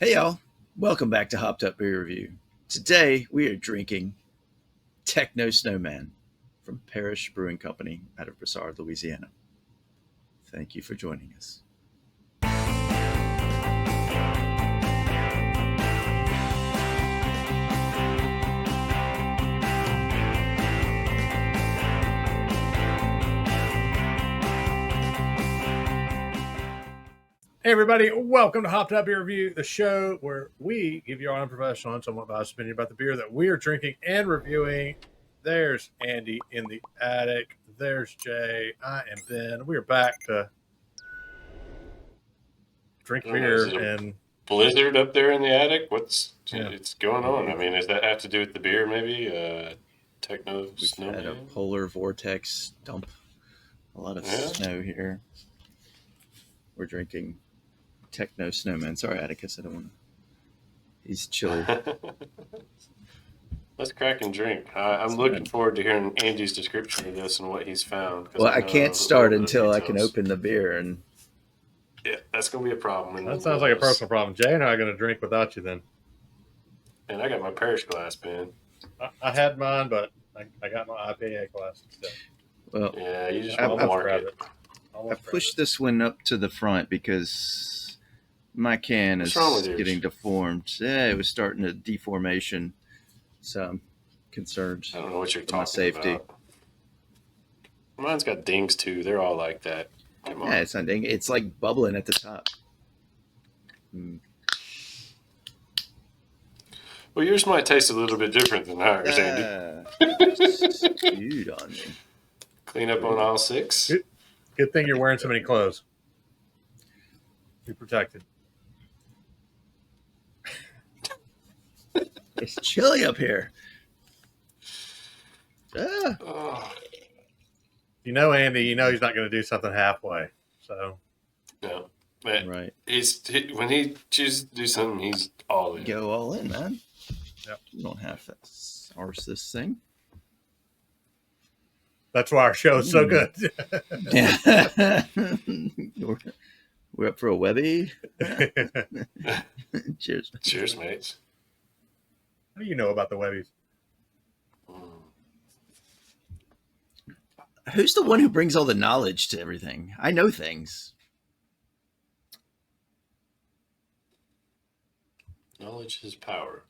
Hey y'all, welcome back to Hopped Up Beer Review. Today we are drinking Techno Snowman from Parish Brewing Company out of Broussard, Louisiana. Thank you for joining us. Hey everybody, welcome to Hopped Up Beer Review, the show where we give you our unprofessional and somewhat biased opinion about the beer that we are drinking and reviewing. There's Andy in the attic. There's Jay. I am Ben. We are back to drink beer and blizzard up there in the attic. What's it's going on? I mean, does that have to do with the beer? Maybe Techno Snowman. We've had a polar vortex dump a lot of snow here. We're drinking Techno Snowman. Sorry, Atticus, I don't want to. He's chilly. Let's crack and drink. I'm looking forward to hearing Andy's description of this and what he's found. Well, I can't start until I can open the beer, and yeah, that's gonna be a problem. That sounds like a personal problem. Jay and I are going to drink without you then. And I got my Parish glass, Ben. I had mine, but I got my IPA glass instead. Well, yeah, you just want to mark it. I pushed this one up to the front because my can is getting deformed. Yeah, it was starting to deformation, so I'm concerned. I don't know what you're talking about. Mine's got dings too. They're all like that. Come on. Yeah, it's not ding. It's like bubbling at the top. Well, yours might taste a little bit different than ours, Andy. Dude on me. Clean up on aisle 6. Good thing you're wearing so many clothes. Be protected. It's chilly up here. You know, Andy, you know he's not going to do something halfway. So, no. Right. When he chooses to do something, he's all in. Go all in, man. Yep. You don't have to source this thing. That's why our show is so good. Yeah. We're up for a Webby. Cheers. Cheers, mates. How do you know about the Webbies? Who's the one who brings all the knowledge to everything? I know things. Knowledge is power.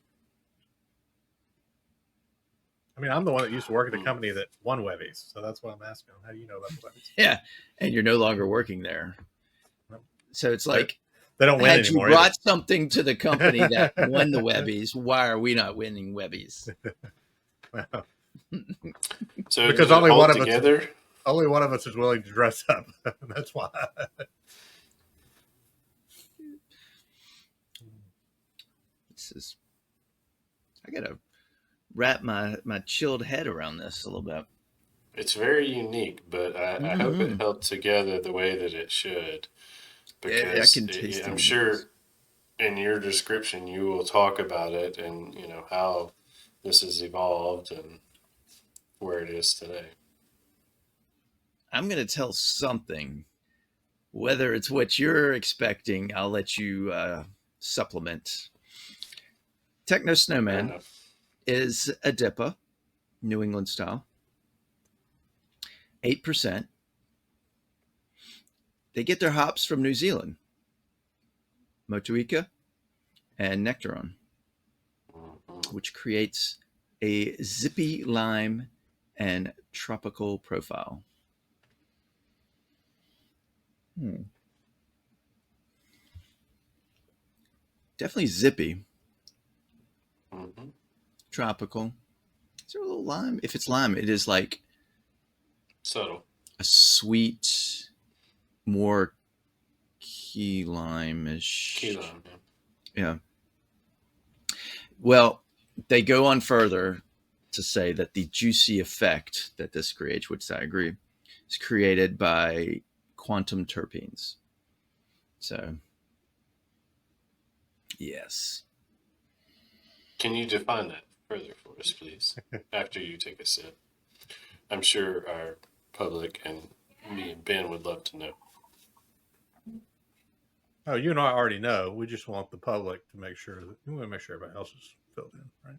I mean, I'm the one that used to work at the company that won Webbies, so that's what I'm asking. How do you know about the Webbies? Yeah, and you're no longer working there. So it's like, they don't win anymore. You brought something to the company that won the Webbies. Why are we not winning Webbies? Wow. So because only one of us is willing to dress up. That's why. I gotta wrap my chilled head around this a little bit. It's very unique, but I hope it held together the way that it should. Because I can taste I'm sure in your description you will talk about it and how this has evolved and where it is today. I'm going to tell something. Whether it's what you're expecting, I'll let you supplement. Techno Snowman is a DIPA, New England style. 8%. They get their hops from New Zealand. Motueka and Nectaron, which creates a zippy lime and tropical profile. Definitely zippy. Tropical. Is there a little lime? If it's lime, it is like subtle. A sweet, more key lime-ish. Key lime, yeah. Well, they go on further to say that the juicy effect that this creates, which I agree, is created by quantum terpenes. So, yes. Can you define that further for us, please, after you take a sip? I'm sure our public and me and Ben would love to know. Oh, you and I already know. We just want the public to make sure that we want to make sure everybody else is filled in, right?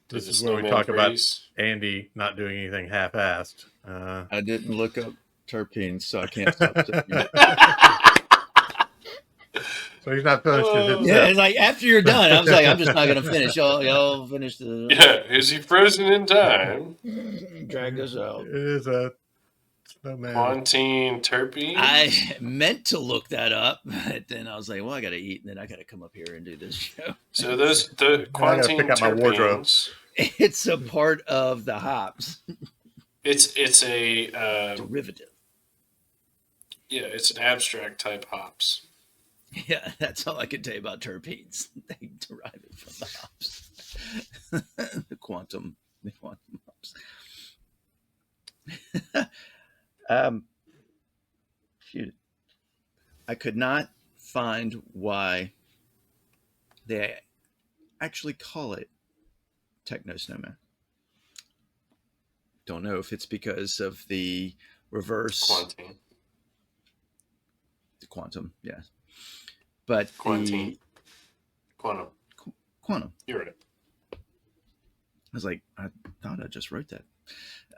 This is where we talk about Andy not doing anything half-assed. I didn't look up terpenes, so I can't stop saying. So he's not finished his Yeah, it's like after you're done, I was like, I'm just not gonna finish. Y'all finish the. Yeah, is he frozen in time? Drag this out. It is a snowman. Quantine terpenes. I meant to look that up, but then I was like, well, I gotta eat, and then I gotta come up here and do this show. So the quantine pick up my wardrobe. terpenes. It's a part of the hops. It's a derivative. Yeah, it's an abstract type hops. Yeah, that's all I can tell you about terpenes. They derive it from the hops. the quantum hops. Shoot. I could not find why they actually call it Techno Snowman. Don't know if it's because of the reverse quantum, yes. But quantum. You're right. I was like, I thought I just wrote that.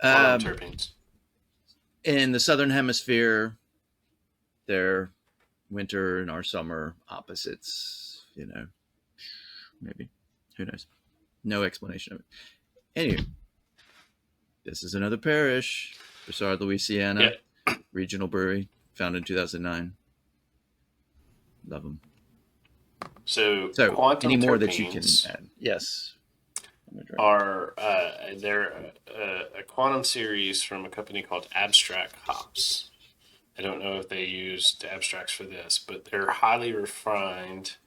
Terpenes. In the southern hemisphere, they're winter and our summer opposites. You know, maybe, who knows? No explanation of it. Anyway, this is another parish, Broussard, Louisiana, regional brewery, founded in 2009. Love them. So any more terpenes that you can add? Yes. Are they're a quantum series from a company called Abstract Hops. I don't know if they used abstracts for this, but they're highly refined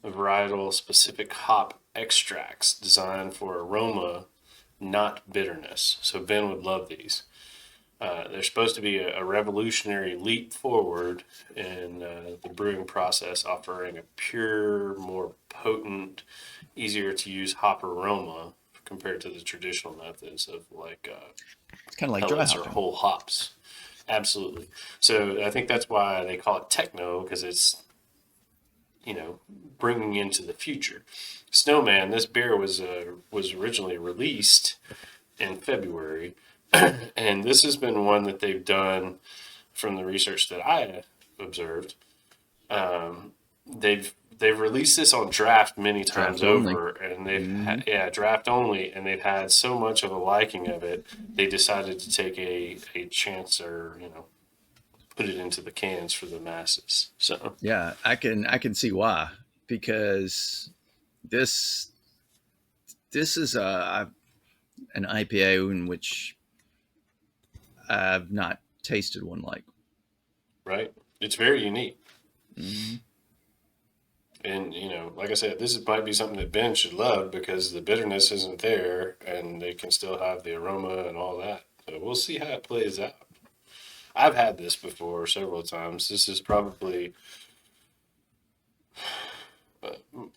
varietal specific hop extracts designed for aroma, not bitterness. So Ben would love these. They're supposed to be a revolutionary leap forward in the brewing process, offering a pure, more potent, easier to use hop aroma compared to the traditional methods of it's kind of like dry or whole hops. Absolutely. So I think that's why they call it techno, because it's, bringing into the future. Snowman, this beer was originally released in February. And this has been one that they've done from the research that I observed. They've released this on draft many times over, and they've draft only, and they've had so much of a liking of it, they decided to take a chance or put it into the cans for the masses. So yeah, I can see why, because this is an IPA in which I've not tasted one like. Right. It's very unique. Mm-hmm. And, like I said, this might be something that Ben should love because the bitterness isn't there and they can still have the aroma and all that. So we'll see how it plays out. I've had this before several times. This is probably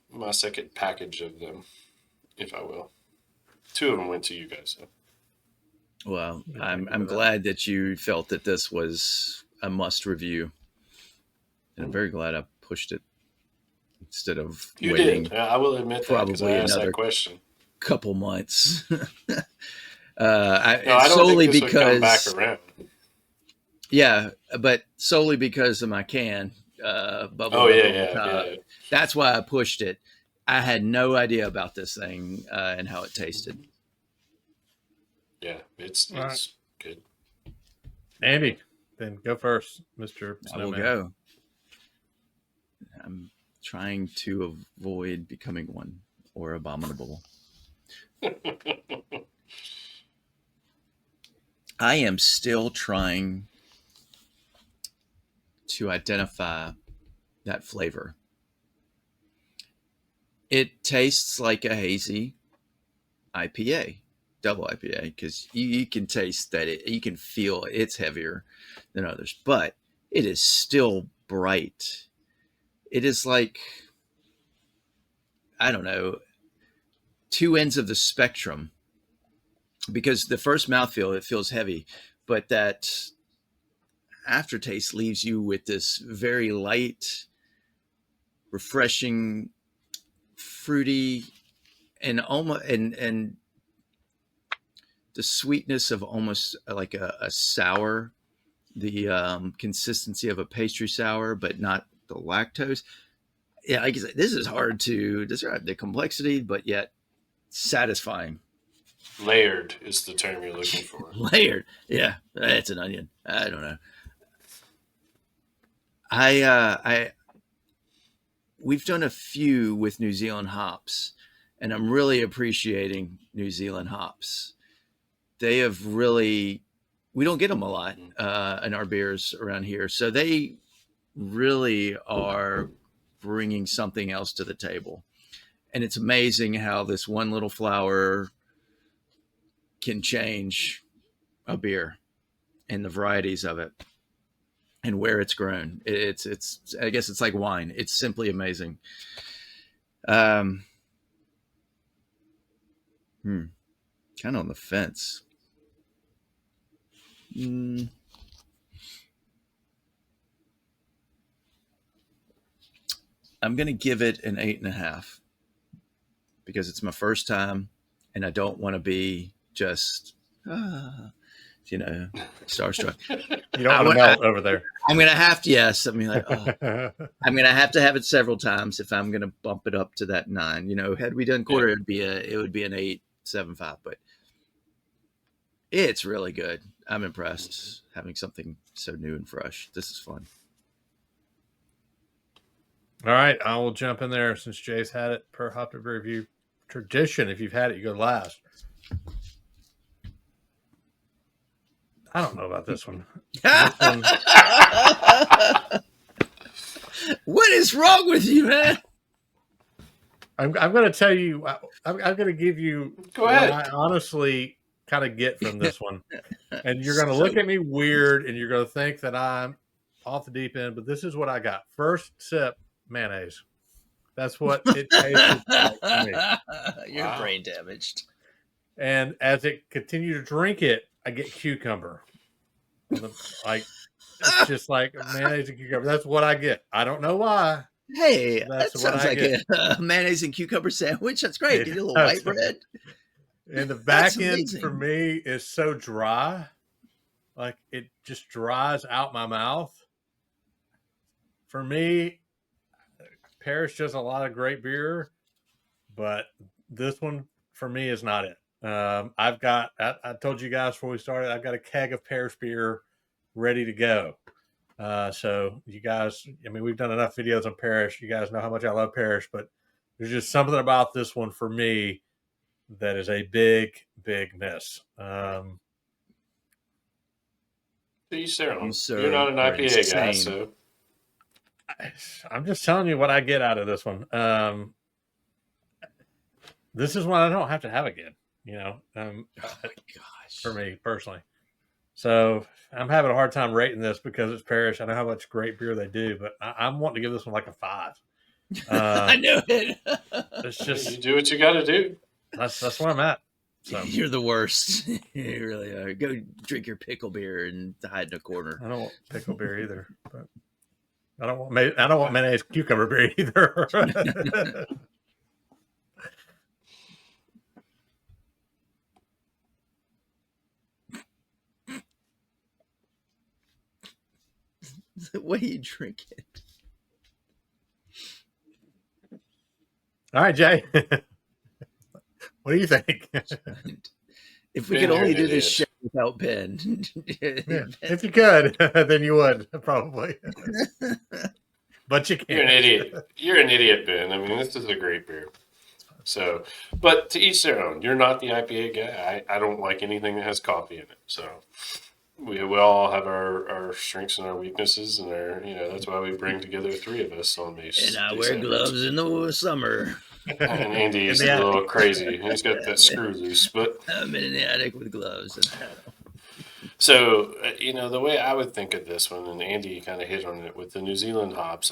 my second package of them, if I will. 2 of them went to you guys, so. Well, I'm glad that you felt that this was a must review, and I'm very glad I pushed it instead of waiting. Did. I will admit probably that, I asked another that question. Couple months. I don't solely think this would come back because around. Yeah, but solely because of my can bubble. Oh yeah. That's why I pushed it. I had no idea about this thing and how it tasted. Yeah, it's good. Andy, then go first, Mr. Snowman. I will go. I'm trying to avoid becoming one or abominable. I am still trying to identify that flavor. It tastes like a hazy IPA, double IPA, because you can taste that you can feel it's heavier than others, but it is still bright. It is like, I don't know, 2 ends of the spectrum because the first mouthfeel, it feels heavy, but that aftertaste leaves you with this very light, refreshing, fruity, and almost and the sweetness of almost like a sour, the consistency of a pastry sour, but not the lactose. Yeah, like I said, this is hard to describe the complexity, but yet satisfying. Layered is the term you're looking for. Layered, yeah, it's an onion. I don't know. I we've done a few with New Zealand hops, and I'm really appreciating New Zealand hops. They have really, we don't get them a lot in our beers around here, so they really are bringing something else to the table. And it's amazing how this one little flower can change a beer and the varieties of it and where it's grown. It's I guess it's like wine. It's simply amazing. Kind of on the fence. I'm going to give it an 8.5 because it's my first time and I don't want to be just, starstruck. You don't want to melt over there. I'm going to have to, yes. I mean, like, I'm going to have it several times if I'm going to bump it up to that 9. Had we done quarter, it would be an 8.75, but it's really good. I'm impressed having something so new and fresh. This is fun. All right, I will jump in there since Jay's had it per Hopped Up Beer Review tradition. If you've had it, you go last. I don't know about this one. What is wrong with you, man? I'm going to tell you. I'm going to give you Go ahead. what I honestly kind of get from this one, and you're going to look at me weird, and you're going to think that I'm off the deep end. But this is what I got. First sip, mayonnaise. That's what it tasted like to me. You're brain damaged. And as it continue to drink it, I get cucumber. Like it's just like mayonnaise and cucumber. That's what I get. I don't know why. Hey, That's that sounds like a mayonnaise and cucumber sandwich. That's great. Get a little white bread. And the back end for me is so dry. Like it just dries out my mouth. For me, Parish does a lot of great beer, but this one for me is not it. I told you guys before we started, I've got a keg of Parish beer ready to go. So you guys, I mean, we've done enough videos on Parish. You guys know how much I love Parish, but there's just something about this one for me that is a big, big miss. You're not an IPA guy, so I'm just telling you what I get out of this one. This is one I don't have to have again. Oh my gosh, for me personally. So I'm having a hard time rating this because it's Parish. I know how much great beer they do, but I'm wanting to give this one like a 5. I know it. It's just you do what you got to do. That's where I'm at. So. You're the worst. You really are. Go drink your pickle beer and hide in a corner. I don't want pickle beer either, but I don't want mayonnaise cucumber beer either. The way you drink it. All right, Jay. What do you think? If we could only do this show without Ben. Yeah, if you could, then you would, probably. But you can't. You're an idiot. You're an idiot, Ben. I mean, this is a great beer. So, but to each their own. You're not the IPA guy. I don't like anything that has coffee in it. So we all have our strengths and our weaknesses, and that's why we bring together 3 of us on these. And I wear gloves in the summer. And Andy's a little crazy. He's got that screw loose, but I'm in the attic with gloves. So, the way I would think of this one, and Andy kind of hit on it with the New Zealand hops,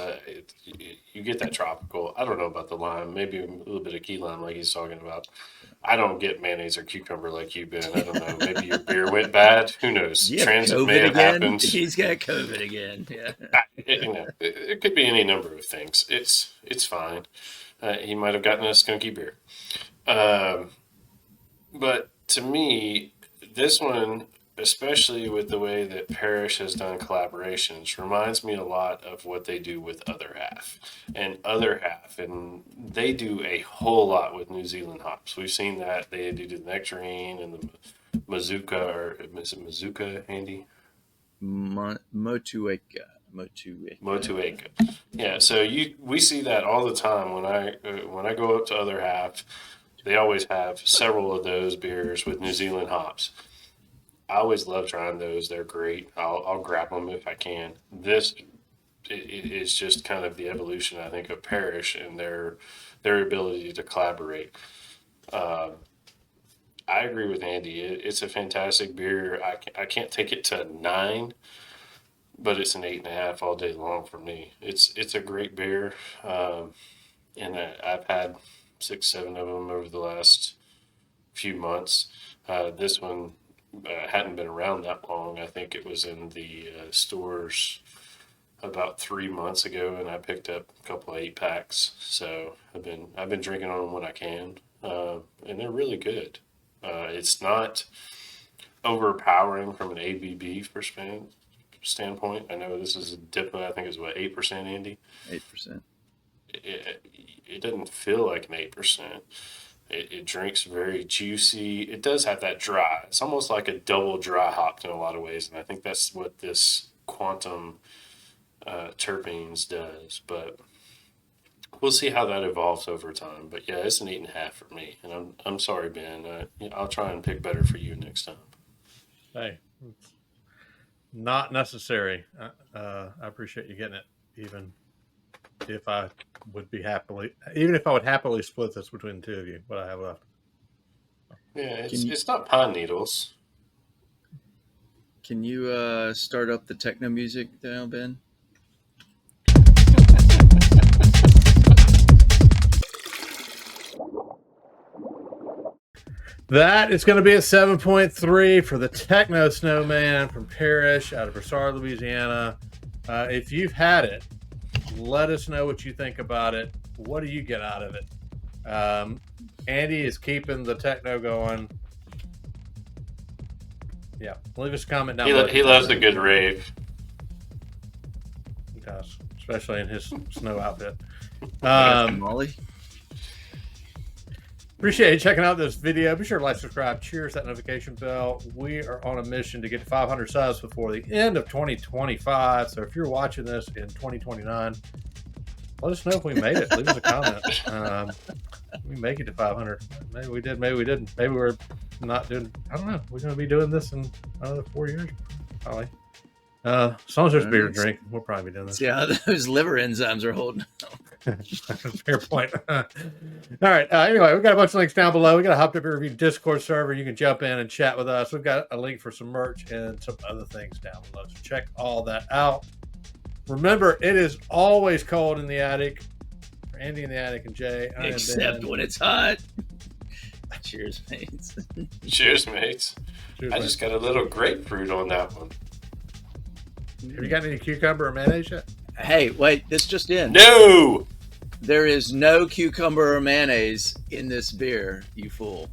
you get that tropical. I don't know about the lime, maybe a little bit of key lime like he's talking about. I don't get mayonnaise or cucumber like you, Ben. I don't know. Maybe your beer went bad. Who knows? Yeah, Transit COVID may have again. happened. He's got COVID again. Yeah. It could be any number of things. It's fine. He might have gotten a skunky beer. But to me, this one, especially with the way that Parish has done collaborations, reminds me a lot of what they do with Other Half. And they do a whole lot with New Zealand hops. We've seen that. They do the nectarine and the Mazuka, or is it Mazuka, Andy? Motueka. Yeah, so we see that all the time when I go up to Other Half. They always have several of those beers with New Zealand hops. I always love trying those. They're great. I'll grab them if I can. This is just kind of the evolution, I think, of Parish and their ability to collaborate. I agree with Andy. It's a fantastic beer. I can't take it to 9, but it's an 8.5 all day long for me. It's a great beer, and I've had 6, 7 of them over the last few months. This one hadn't been around that long. I think it was in the stores about 3 months ago, and I picked up a couple of 8-packs. So I've been drinking on them when I can, and they're really good. It's not overpowering from an ABV standpoint. I know this is a dip. I think it's 8%, Andy. 8%. It doesn't feel like an 8%. It drinks very juicy. It does have that dry. It's almost like a double dry hopped in a lot of ways, and I think that's what this Quantum terpenes does. But we'll see how that evolves over time. But yeah, it's an 8.5 for me, and I'm sorry, Ben. I'll try and pick better for you next time. Hey, it's not necessary. I appreciate you getting it, even if I would happily split this between the two of you, what I have left. Yeah, it's not pine needles. Can you start up the techno music now, Ben? That is going to be a 7.3 for the Techno Snowman from Parish out of Broussard, Louisiana. If you've had it, let us know what you think about it. What do you get out of it? Andy is keeping the techno going. Yeah, leave us a comment down below. He loves a good rave. He does, especially in his snow outfit. Molly? Appreciate you checking out this video. Be sure to like, subscribe, cheers that notification bell. We are on a mission to get to 500 subs before the end of 2025. So if you're watching this in 2029, let us know if we made it. Leave us a comment. We make it to 500. Maybe we did, maybe we didn't. Maybe we're not doing, I don't know. We're going to be doing this in another 4 years, probably. As long as there's beer to drink, we'll probably be doing this. See how those liver enzymes are holding. Fair point. All right. Anyway, we've got a bunch of links down below. We got a Hopped Up Beer Review Discord server. You can jump in and chat with us. We've got a link for some merch and some other things down below. So check all that out. Remember, it is always cold in the attic. For Andy in the attic and Jay. Except when it's hot. Cheers, mates. Cheers, mates. Cheers, I just got a little grapefruit on that one. Have you got any cucumber or mayonnaise yet? Hey, wait, this just in. No! There is no cucumber or mayonnaise in this beer, you fool.